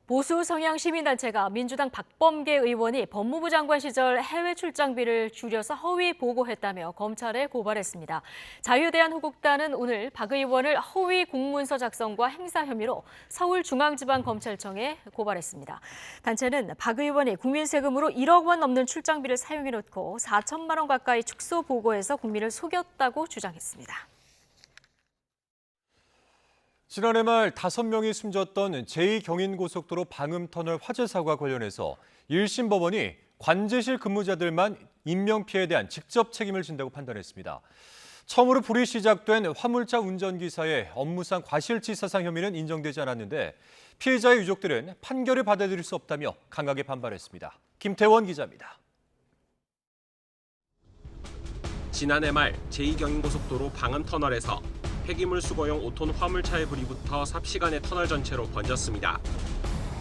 보수 성향 시민단체가 민주당 박범계 의원이 법무부 장관 시절 해외 출장비를 줄여서 허위 보고했다며 검찰에 고발했습니다. 자유대한호국단은 오늘 박 의원을 허위 공문서 작성과 행사 혐의로 서울중앙지방검찰청에 고발했습니다. 단체는 박 의원이 국민 세금으로 1억 원 넘는 출장비를 사용해놓고 4천만 원 가까이 축소 보고해서 국민을 속였다고 주장했습니다. 지난해 말 5명이 숨졌던 제2경인고속도로 방음터널 화재 사고와 관련해서 1심 법원이 관제실 근무자들만 인명피해에 대한 직접 책임을 진다고 판단했습니다. 처음으로 불이 시작된 화물차 운전기사의 업무상 과실치사상 혐의는 인정되지 않았는데 피해자의 유족들은 판결을 받아들일 수 없다며 강하게 반발했습니다. 김태원 기자입니다. 지난해 말 제2경인고속도로 방음터널에서 폐기물 수거용 5톤 화물차의 불이 붙어 삽시간에 터널 전체로 번졌습니다.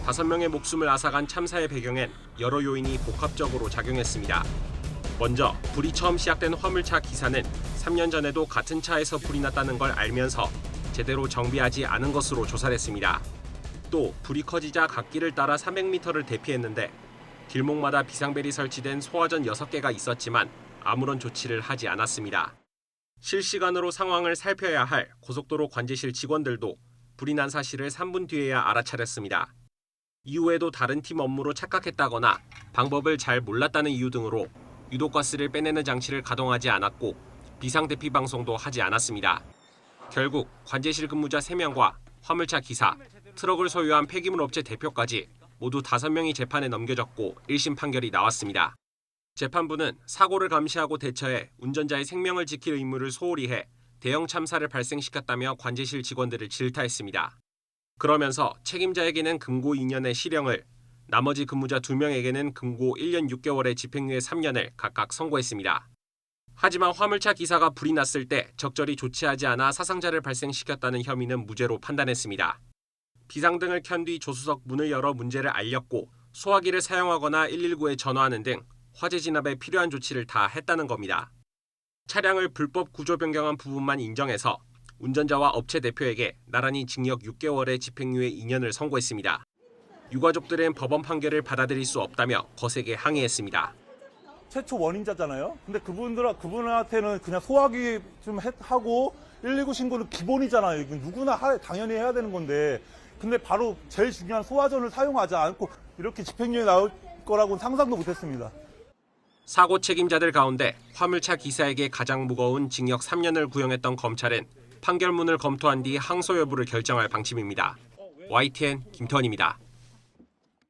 5명의 목숨을 앗아간 참사의 배경엔 여러 요인이 복합적으로 작용했습니다. 먼저 불이 처음 시작된 화물차 기사는 3년 전에도 같은 차에서 불이 났다는 걸 알면서 제대로 정비하지 않은 것으로 조사를 했습니다. 또 불이 커지자 갓길을 따라 300m를 대피했는데 길목마다 비상벨이 설치된 소화전 6개가 있었지만 아무런 조치를 하지 않았습니다. 실시간으로 상황을 살펴야 할 고속도로 관제실 직원들도 불이 난 사실을 3분 뒤에야 알아차렸습니다. 이후에도 다른 팀 업무로 착각했다거나 방법을 잘 몰랐다는 이유 등으로 유독가스를 빼내는 장치를 가동하지 않았고 비상대피 방송도 하지 않았습니다. 결국 관제실 근무자 3명과 화물차 기사, 트럭을 소유한 폐기물 업체 대표까지 모두 5명이 재판에 넘겨졌고 1심 판결이 나왔습니다. 재판부는 사고를 감시하고 대처해 운전자의 생명을 지킬 의무를 소홀히 해 대형 참사를 발생시켰다며 관제실 직원들을 질타했습니다. 그러면서 책임자에게는 금고 2년의 실형을, 나머지 근무자 2명에게는 금고 1년 6개월의 집행유예 3년을 각각 선고했습니다. 하지만 화물차 기사가 불이 났을 때 적절히 조치하지 않아 사상자를 발생시켰다는 혐의는 무죄로 판단했습니다. 비상등을 켠 뒤 조수석 문을 열어 문제를 알렸고 소화기를 사용하거나 119에 전화하는 등 화재 진압에 필요한 조치를 다 했다는 겁니다. 차량을 불법 구조 변경한 부분만 인정해서 운전자와 업체 대표에게 나란히 징역 6개월의 집행유예 2년을 선고했습니다. 유가족들은 법원 판결을 받아들일 수 없다며 거세게 항의했습니다. 최초 원인자잖아요. 근데 그분한테는 그냥 소화기 좀 하고 119 신고는 기본이잖아요. 이건 누구나 당연히 해야 되는 건데. 근데 바로 제일 중요한 소화전을 사용하지 않고 이렇게 집행유예 나올 거라고는 상상도 못했습니다. 사고 책임자들 가운데 화물차 기사에게 가장 무거운 징역 3년을 구형했던 검찰은 판결문을 검토한 뒤 항소 여부를 결정할 방침입니다. YTN 김태원입니다.